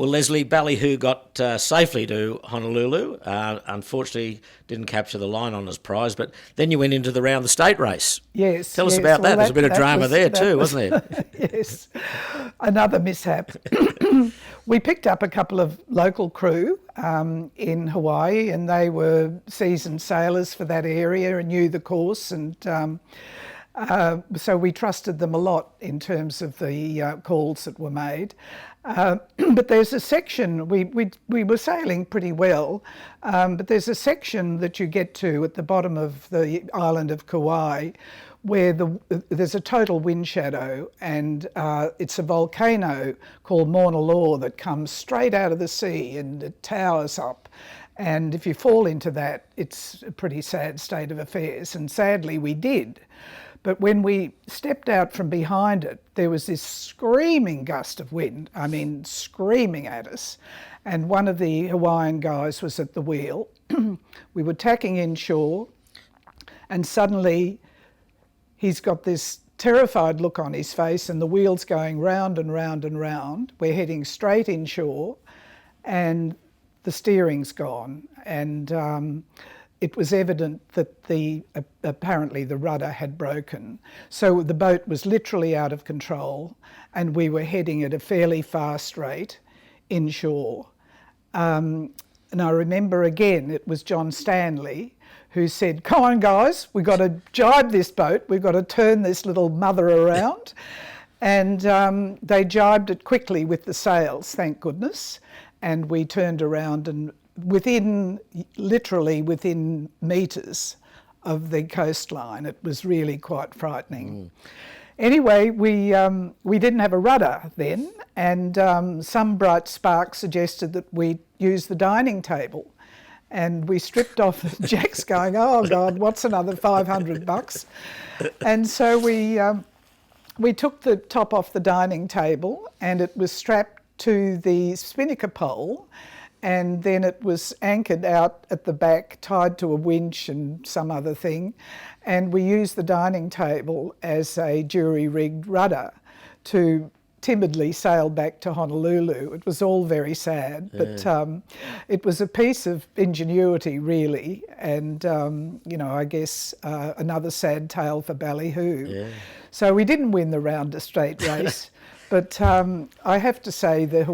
Well, Lesley, Ballyhoo got safely to Honolulu. Unfortunately, didn't capture the line honours prize, but then you went into the round the state race. Yes. Tell us yes. about Well, that. There's a bit of drama there too, was, wasn't there? Yes. Another mishap. We picked up a couple of local crew in Hawaii, and they were seasoned sailors for that area and knew the course, and so we trusted them a lot in terms of the calls that were made. But there's a section, we were sailing pretty well, but there's a section that you get to at the bottom of the island of Kauai where there's a total wind shadow, and it's a volcano called Mauna Loa that comes straight out of the sea and it towers up. And if you fall into that, it's a pretty sad state of affairs, and sadly we did. But when we stepped out from behind it, there was this screaming gust of wind, I mean, screaming at us. And one of the Hawaiian guys was at the wheel. We were tacking inshore, and suddenly he's got this terrified look on his face, and the wheel's going round and round and round. We're heading straight inshore, and the steering's gone. And it was evident that apparently the rudder had broken. So the boat was literally out of control, and we were heading at a fairly fast rate inshore. And I remember again, it was John Stanley who said, "Come on guys, we've got to jibe this boat, we've got to turn this little mother around." And they jibed it quickly with the sails, thank goodness. And we turned around, and literally within metres of the coastline. It was really quite frightening. Anyway, we didn't have a rudder then, and some bright spark suggested that we use the dining table. And we stripped off Jack's going, "Oh God, what's another $500? And so we took the top off the dining table, and it was strapped to the spinnaker pole, and then it was anchored out at the back, tied to a winch and some other thing. And we used the dining table as a jury-rigged rudder to timidly sail back to Honolulu. It was all very sad, but it was a piece of ingenuity, really. And, I guess another sad tale for Ballyhoo. Yeah. So we didn't win the round of state race. But I have to say the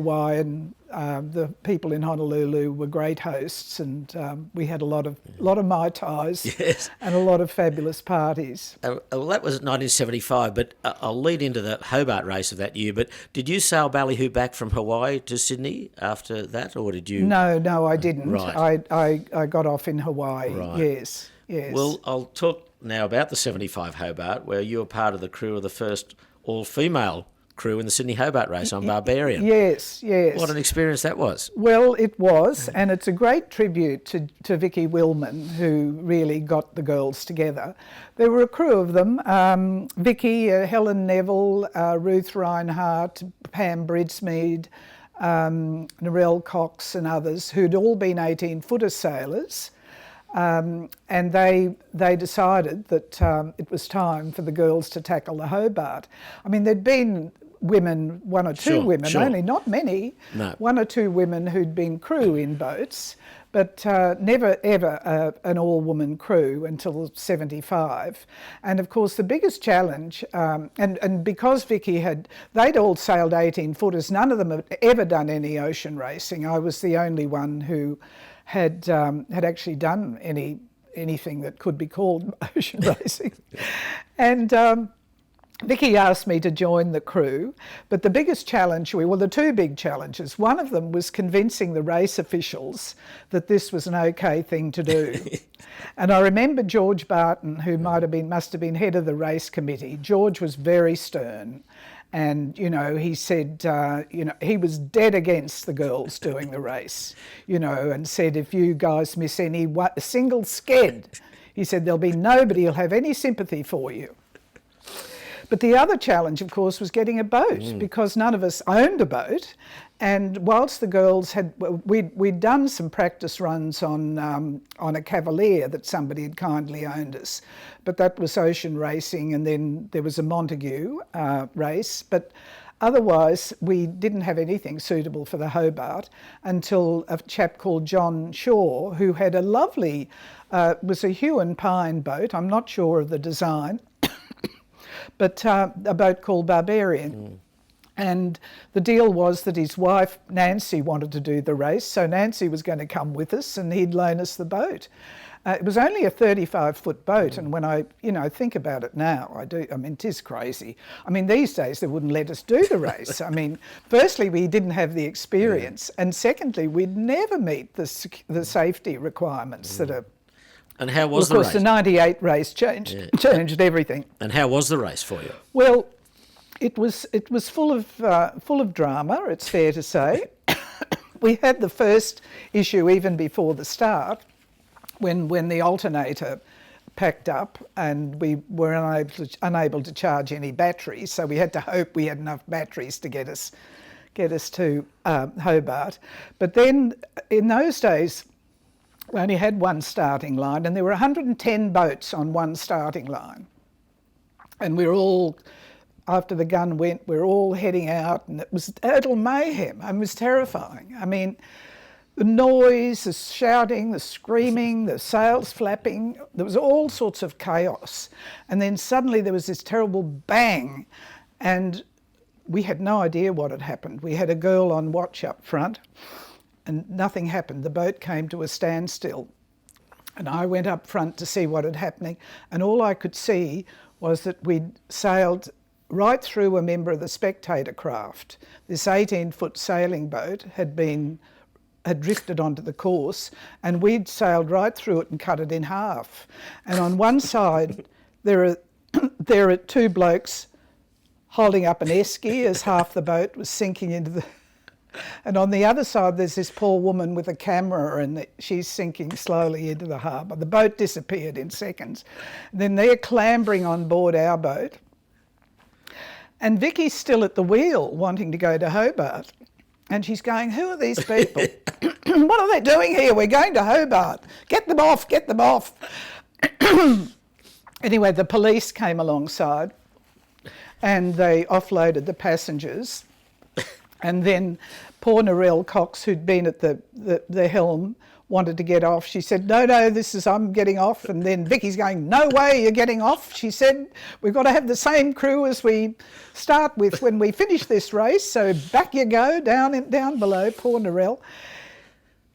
the people in Honolulu were great hosts, and we had a lot of Mai Tais, yes, and a lot of fabulous parties. Well, that was 1975, but I'll lead into the Hobart race of that year. But did you sail Ballyhoo back from Hawaii to Sydney after that, or did you? No, I didn't. Right. I got off in Hawaii, right. Yes. Well, I'll talk now about the 75 Hobart, where you were part of the crew of the first all-female crew in the Sydney Hobart race on Barbarian. Yes. What an experience that was. Well, it was, and it's a great tribute to Vicky Willman, who really got the girls together. There were a crew of them, Vicky, Helen Neville, Ruth Reinhardt, Pam Bridsmead, Narelle Cox and others, who'd all been 18-footer sailors. And they decided that it was time for the girls to tackle the Hobart. I mean, there'd been women, one or two women, only not many, one or two women who'd been crew in boats, but never ever an all-woman crew until 75. And of course the biggest challenge, and because Vicky they'd all sailed 18-footers, none of them had ever done any ocean racing. I was the only one who had actually done anything that could be called ocean racing. And Vicky asked me to join the crew, but the biggest challenge, the two big challenges, one of them was convincing the race officials that this was an okay thing to do. And I remember George Barton, who must have been head of the race committee. George was very stern. And, he said, he was dead against the girls doing the race, and said, if you guys miss a single sked, he said, there'll be nobody who'll have any sympathy for you. But the other challenge, of course, was getting a boat, because none of us owned a boat. And whilst the girls we'd done some practice runs on a Cavalier that somebody had kindly owned us, but that was ocean racing, and then there was a Montague race. But Otherwise, we didn't have anything suitable for the Hobart until a chap called John Shaw, who had a lovely, was a hue and pine boat. I'm not sure of the design, but a boat called Barbarian. And the deal was that his wife, Nancy, wanted to do the race, so Nancy was going to come with us and he'd loan us the boat. It was only a 35-foot boat, and when I think about it now, I mean, it is crazy. I mean, these days they wouldn't let us do the race. I mean, firstly, we didn't have the experience, and secondly, we'd never meet the safety requirements that are... And how was the race? Of course, the 98 race changed everything. And how was the race for you? Well, it was full of drama, it's fair to say. We had the first issue even before the start, when the alternator packed up and we were unable to charge any batteries, so we had to hope we had enough batteries to get us to Hobart. But then in those days we only had one starting line, and there were 110 boats on one starting line, and we were all, after the gun went, we were all heading out, and it was total mayhem. It was terrifying. I mean, the noise, the shouting, the screaming, the sails flapping, there was all sorts of chaos. And then suddenly there was this terrible bang, and we had no idea what had happened. We had a girl on watch up front, and nothing happened. The boat came to a standstill, and I went up front to see what had happened, and all I could see was that we'd sailed right through a member of the spectator craft. This 18-foot sailing boat had drifted onto the course, and we'd sailed right through it and cut it in half. And on one side, there are two blokes holding up an esky as half the boat was sinking into the... And on the other side, there's this poor woman with a camera, and she's sinking slowly into the harbour. The boat disappeared in seconds. Then they're clambering on board our boat, and Vicky's still at the wheel, wanting to go to Hobart. And she's going, who are these people? What are they doing here? We're going to Hobart. Get them off, get them off. Anyway, the police came alongside and they offloaded the passengers. And then poor Narelle Cox, who'd been at the helm, wanted to get off. She said, no, I'm getting off. And then Vicky's going, no way, you're getting off. She said, we've got to have the same crew as we start with when we finish this race. So back you go, down below, poor Narelle.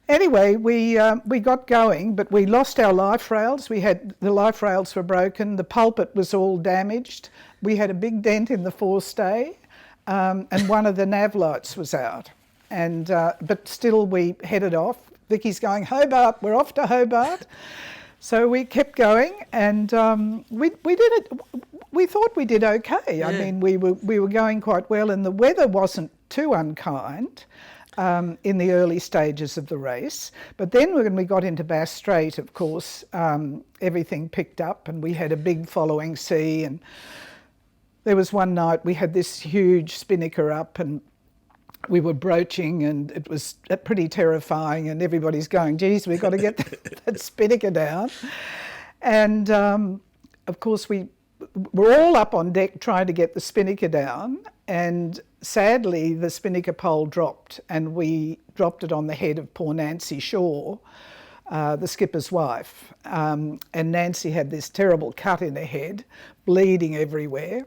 Anyway, we got going, but we lost our life rails. The life rails were broken. The pulpit was all damaged. We had a big dent in the forestay, and one of the nav lights was out. And but still we headed off. Vicky's going, Hobart, we're off to Hobart. So we kept going, and we did it. We thought we did okay. Yeah. I mean, we were going quite well, and the weather wasn't too unkind in the early stages of the race. But then when we got into Bass Strait, of course, everything picked up, and we had a big following sea. And there was one night we had this huge spinnaker up, and we were broaching, and it was pretty terrifying, and everybody's going, geez, we've got to get that spinnaker down. And of course we're all up on deck trying to get the spinnaker down, and sadly the spinnaker pole dropped, and we dropped it on the head of poor Nancy Shaw, the skipper's wife. And Nancy had this terrible cut in her head, bleeding everywhere.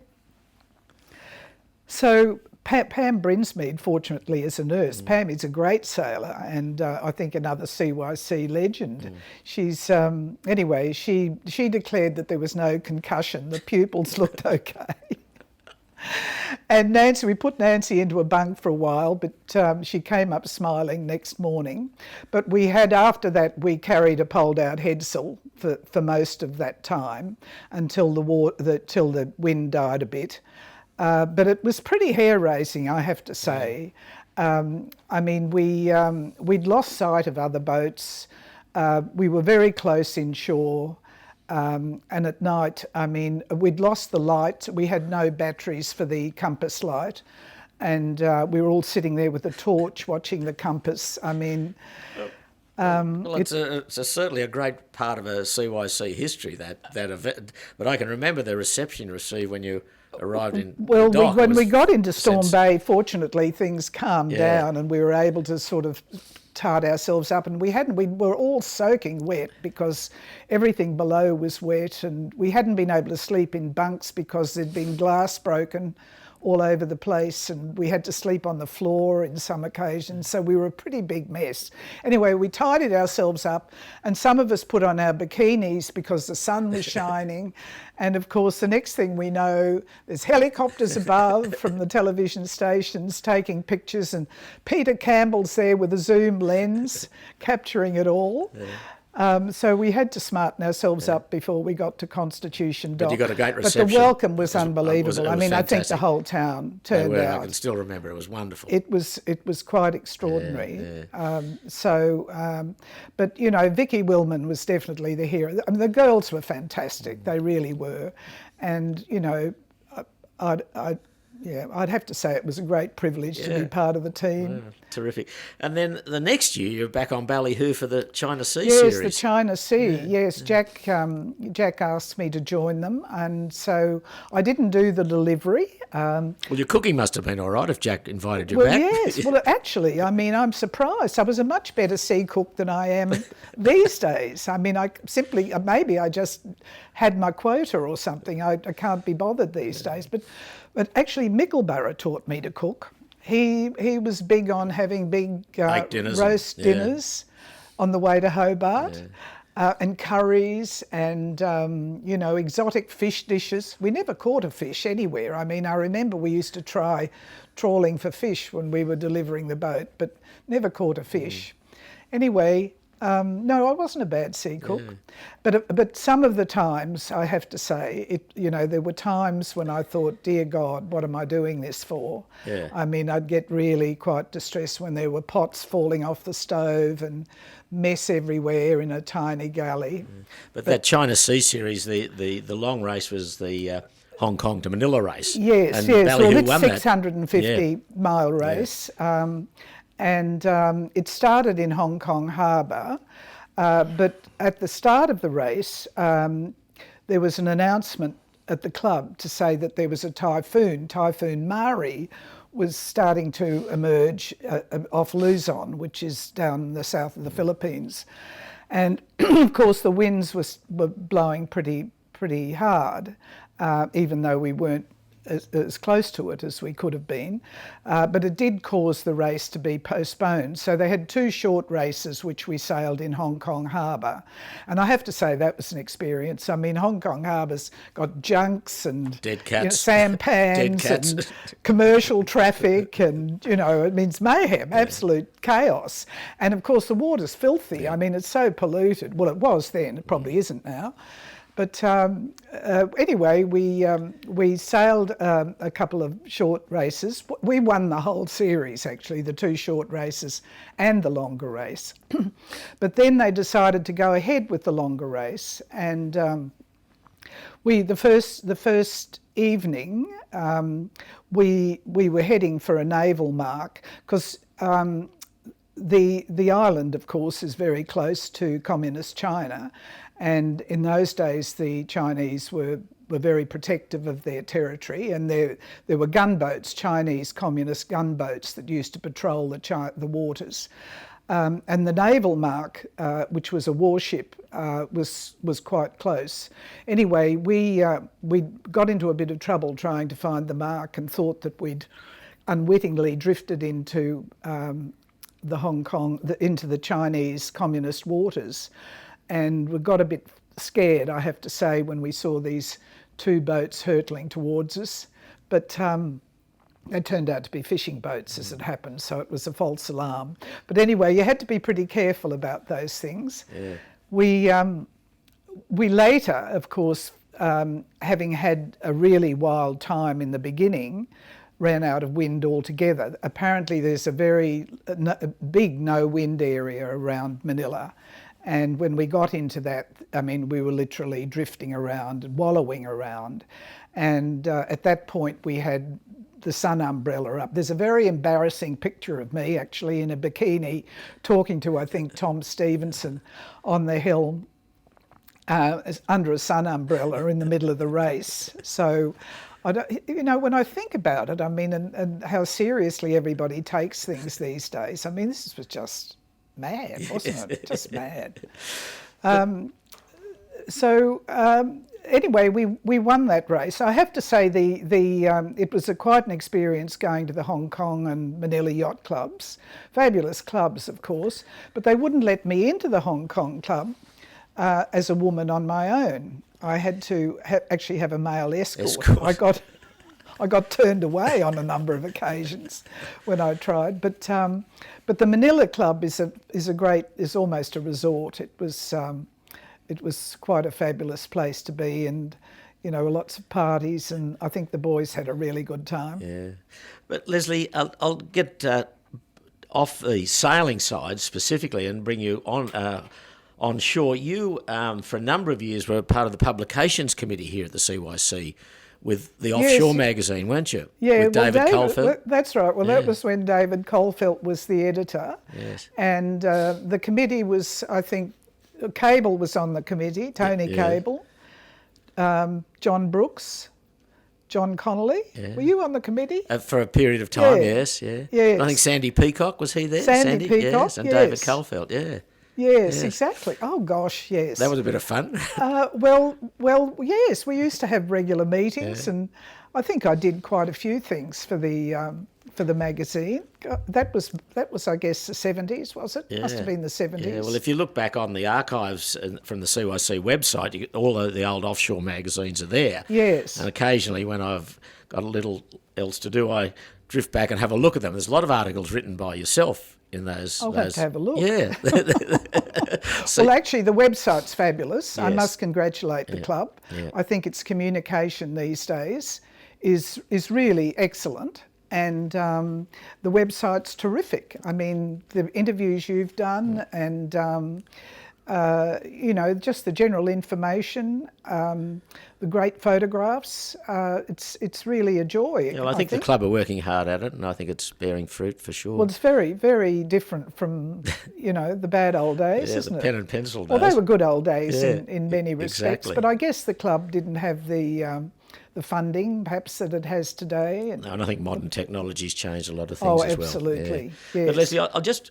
So Pam Brinsmead, fortunately, is a nurse. Pam is a great sailor, and I think another CYC legend. She's anyway. She declared that there was no concussion. The pupils looked okay. And Nancy, we put Nancy into a bunk for a while, but she came up smiling next morning. But we had, after that, we carried a pulled-out headsail for most of that time until till the wind died a bit. But it was pretty hair-raising, I have to say. I mean, we'd lost sight of other boats. We were very close inshore. And at night, I mean, we'd lost the light. We had no batteries for the compass light. And we were all sitting there with a torch watching the compass. I mean, Well, it's certainly a great part of a CYC history, that event. But I can remember the reception you received when you arrived in Well, the dock. when we got into Storm Bay, fortunately things calmed down and we were able to sort of tart ourselves up, and we were all soaking wet because everything below was wet, and we hadn't been able to sleep in bunks because there'd been glass broken all over the place, and we had to sleep on the floor in some occasions, so we were a pretty big mess. Anyway, we tidied ourselves up, and some of us put on our bikinis because the sun was shining, and of course the next thing we know, there's helicopters above from the television stations taking pictures, and Peter Campbell's there with a zoom lens capturing it all. So we had to smarten ourselves up before we got to Constitution Dock. But you got a great reception. But the welcome was unbelievable. I mean, I think the whole town turned out. I can still remember. It was wonderful. It was quite extraordinary. But you know, Vicky Willman was definitely the hero. I mean, the girls were fantastic. They really were, and you know, I'd have to say it was a great privilege to be part of the team. Yeah, terrific. And then the next year, you're back on Ballyhoo for the China Sea series. Yes, the China Sea. Yes, Jack asked me to join them, and so I didn't do the delivery. Well, your cooking must have been all right if Jack invited you back. Well, yes. Well, actually, I mean, I'm surprised. I was a much better sea cook than I am these days. I mean, maybe I just had my quota or something. I can't be bothered these days, but actually, Mickleborough taught me to cook. He was big on having big roast dinners on the way to Hobart, and curries and, you know, exotic fish dishes. We never caught a fish anywhere. I mean, I remember we used to try trawling for fish when we were delivering the boat, but never caught a fish. Anyway, no, I wasn't a bad sea cook, but some of the times, I have to say, you know, there were times when I thought, dear God, what am I doing this for? Yeah. I mean, I'd get really quite distressed when there were pots falling off the stove and mess everywhere in a tiny galley. But that China Sea Series, the long race was the Hong Kong to Manila race. Yes, and yes. Ballyhoo Well, it's won 650-mile race. Yeah. And it started in Hong Kong Harbour, but at the start of the race, there was an announcement at the club to say that there was a typhoon. Typhoon Mari was starting to emerge off Luzon, which is down the south of the Philippines. And of course the winds were blowing pretty hard, even though we weren't as close to it as we could have been, but it did cause the race to be postponed. So they had two short races which we sailed in Hong Kong Harbour, and I have to say that was an experience. I mean, Hong Kong Harbour's got junks and dead cats, sampans and commercial traffic, and you know, it means mayhem, absolute chaos. And of course the water's filthy. I mean, it's so polluted. Well, it was then, it probably isn't now. But anyway, we sailed a couple of short races. We won the whole series, actually, the two short races and the longer race. But then they decided to go ahead with the longer race, and the first evening we were heading for a naval mark because the island, of course, is very close to communist China. And in those days, the Chinese were very protective of their territory, and there were gunboats, Chinese communist gunboats, that used to patrol the waters. And the naval mark, which was a warship, was quite close. Anyway, we got into a bit of trouble trying to find the mark and thought that we'd unwittingly drifted into into the Chinese communist waters. And we got a bit scared, I have to say, when we saw these two boats hurtling towards us. But they turned out to be fishing boats, as it happened, so it was a false alarm. But anyway, you had to be pretty careful about those things. Yeah. We later, of course, having had a really wild time in the beginning, ran out of wind altogether. Apparently there's a very big no-wind area around Manila. And when we got into that, I mean, we were literally drifting around and wallowing around. And at that point, we had the sun umbrella up. There's a very embarrassing picture of me actually in a bikini talking to, I think, Tom Stevenson on the hill under a sun umbrella in the middle of the race. So, when I think about it, I mean, and how seriously everybody takes things these days, I mean, this was just mad, wasn't it? Just mad. Anyway, we won that race. I have to say it was quite an experience going to the Hong Kong and Manila yacht clubs. Fabulous clubs, of course, but they wouldn't let me into the Hong Kong club as a woman on my own. I had to actually have a male escort. I got turned away on a number of occasions when I tried. But the Manila club is almost a resort. It was quite a fabulous place to be, and lots of parties, and I think the boys had a really good time. Yeah, but Lesley, I'll get off the sailing side specifically and bring you on shore. You, for a number of years, were part of the publications committee here at the CYC with the Offshore magazine, weren't you? Yeah, with David Caulfield. That's right. Well, that was when David Caulfield was the editor. Yes. And the committee was, I think, Cable was on the committee, Tony Cable, John Brooks, John Connolly. Yeah. Were you on the committee? For a period of time, yes. Yes. I think Sandy Peacock, was he there? Sandy Peacock, yes. And David Caulfield, yeah. Yes, exactly. Oh, gosh, yes. That was a bit of fun. Well, yes, we used to have regular meetings, and I think I did quite a few things for the magazine. That was, I guess, the 70s, was it? Yeah. Must have been the 70s. Yeah, well, if you look back on the archives from the CYC website, all of the old Offshore magazines are there. Yes. And occasionally, when I've got a little else to do, I drift back and have a look at them. There's a lot of articles written by yourself in those. I'll have to have a look. Yeah. Well, actually, the website's fabulous. Yes. I must congratulate the club. Yeah. I think its communication these days is really excellent. And the website's terrific. I mean, the interviews you've done and, just the general information, the great photographs, it's really a joy. Yeah, well, I think the club are working hard at it, and I think it's bearing fruit for sure. Well, it's very, very different from, the bad old days, isn't the it? pen and pencil days. Well, they were good old days in many respects, exactly. But I guess the club didn't have the funding, perhaps, that it has today. And I think modern technology's changed a lot of things as well. Oh, absolutely, yes. But Lesley, I'll just...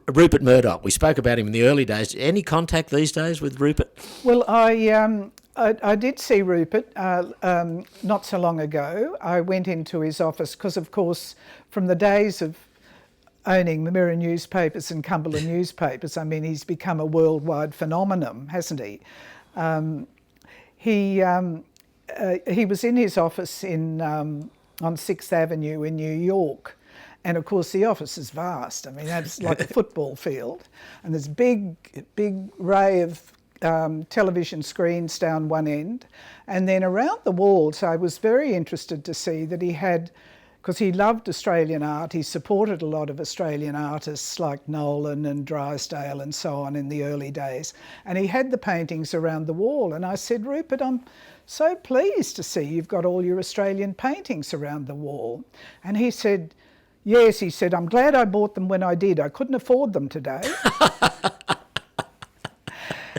Rupert Murdoch, we spoke about him in the early days. Any contact these days with Rupert? Well, I did see Rupert not so long ago. I went into his office because, of course, from the days of owning the Mirror newspapers and Cumberland newspapers, I mean, he's become a worldwide phenomenon, hasn't he? He was in his office on 6th Avenue in New York. And of course, the office is vast. I mean, that's like a football field. And there's big array of television screens down one end. And then around the walls, I was very interested to see that he had, because he loved Australian art, he supported a lot of Australian artists like Nolan and Drysdale and so on in the early days. And he had the paintings around the wall. And I said, Rupert, I'm so pleased to see you've got all your Australian paintings around the wall. And he said, yes, he said, I'm glad I bought them when I did. I couldn't afford them today.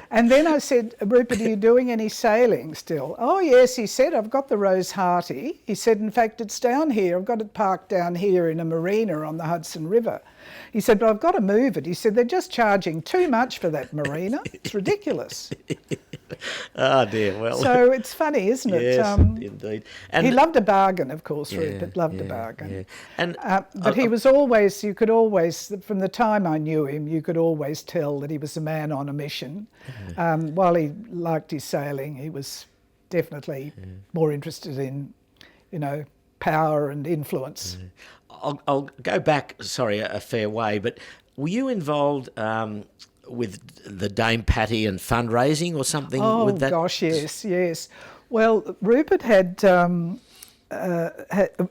And then I said, Rupert, are you doing any sailing still? Oh, yes, he said, I've got the Rose Hearty. He said, in fact, it's down here. I've got it parked down here in a marina on the Hudson River. He said, but I've got to move it. He said, they're just charging too much for that marina. It's ridiculous. Oh, dear, well. So it's funny, isn't it? Yes, indeed. And he loved a bargain, of course, Rupert, loved a bargain. Yeah. And but he was always, you could always, from the time I knew him, you could always tell that he was a man on a mission. While he liked his sailing, he was definitely more interested in, power and influence. I'll go back, a fair way, but were you involved with the Dame Pattie and fundraising or something with that? Oh, gosh, yes. Well, Rupert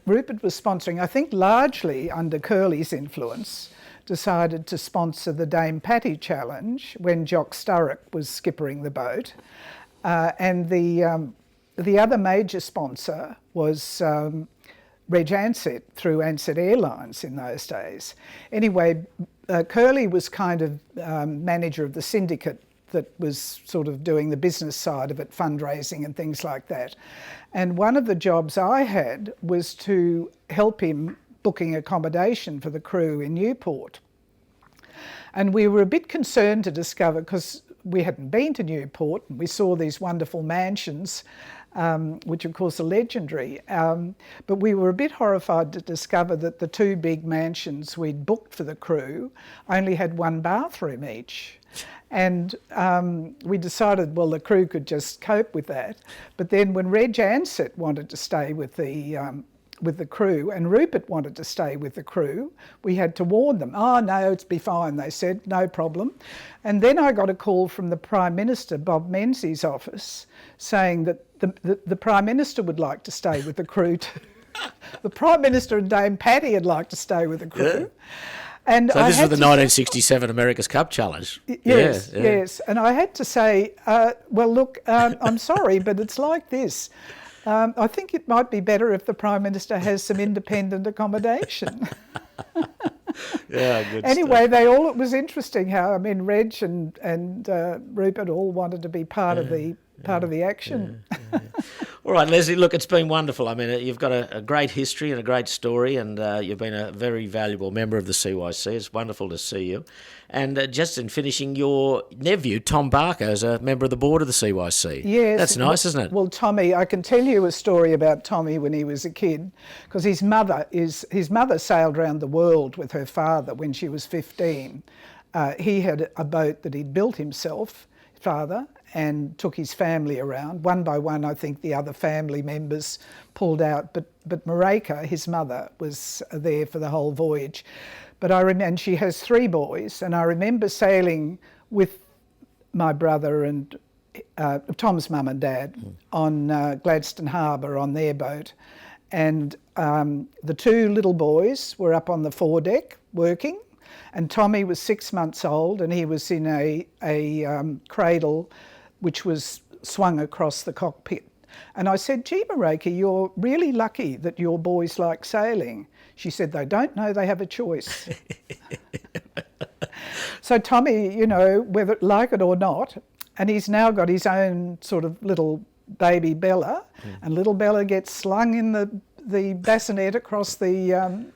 Rupert was sponsoring, I think largely under Curly's influence, decided to sponsor the Dame Pattie Challenge when Jock Sturrock was skippering the boat. And the the other major sponsor was Reg Ansett through Ansett Airlines in those days. Anyway, Curly was kind of manager of the syndicate that was sort of doing the business side of it, fundraising and things like that. And one of the jobs I had was to help him booking accommodation for the crew in Newport. And we were a bit concerned to discover, because we hadn't been to Newport, and we saw these wonderful mansions, which of course are legendary. But we were a bit horrified to discover that the two big mansions we'd booked for the crew only had one bathroom each. And we decided, well, the crew could just cope with that. But then when Reg Ansett wanted to stay with the crew and Rupert wanted to stay with the crew, we had to warn them. Oh, no, it's be fine, they said, no problem. And then I got a call from the Prime Minister, Bob Menzies' office, saying that the Prime Minister would like to stay with the crew too. The Prime Minister and Dame Pattie would like to stay with the crew. Yeah. And So this was the 1967 America's Cup Challenge. Yes, Yeah. yes. And I had to say, well, look, I'm sorry, but it's like this. I think it might be better if the Prime Minister has some independent accommodation. Yeah, good Anyway, stuff. it was interesting how, I mean, Reg and Rupert all wanted to be part of the action. Yeah. All right, Lesley, look, it's been wonderful. I mean, you've got a great history and a great story, and you've been a very valuable member of the CYC. It's wonderful to see you. And just in finishing, your nephew, Tom Barker, is a member of the board of the CYC. Yes. That's nice, isn't it? Well, Tommy, I can tell you a story about Tommy when he was a kid, because his mother sailed around the world with her father when she was 15. He had a boat that he'd built himself, father, and took his family around. One by one, I think the other family members pulled out, but Mareka, his mother, was there for the whole voyage. But and she has 3 boys, and I remember sailing with my brother and Tom's mum and dad on Gladstone Harbour on their boat. And the 2 little boys were up on the foredeck working, and Tommy was 6 months old, and he was in a cradle which was swung across the cockpit. And I said, gee, Mareka, you're really lucky that your boys like sailing. She said, they don't know they have a choice. So Tommy, you know, whether like it or not, and he's now got his own sort of little baby Bella, and little Bella gets slung in the bassinet across the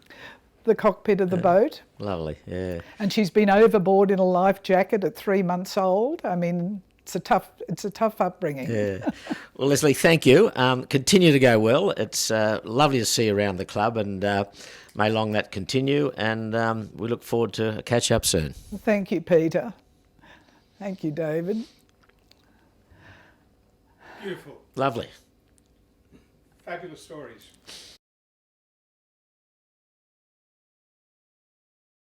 cockpit of the boat. Lovely, yeah. And she's been overboard in a life jacket at 3 months old. I mean, it's a tough upbringing. Yeah. Well, Lesley, thank you. Continue to go well. It's lovely to see you around the club, and may long that continue. And we look forward to a catch up soon. Thank you, Peter. Thank you, David. Beautiful. Lovely. Fabulous stories.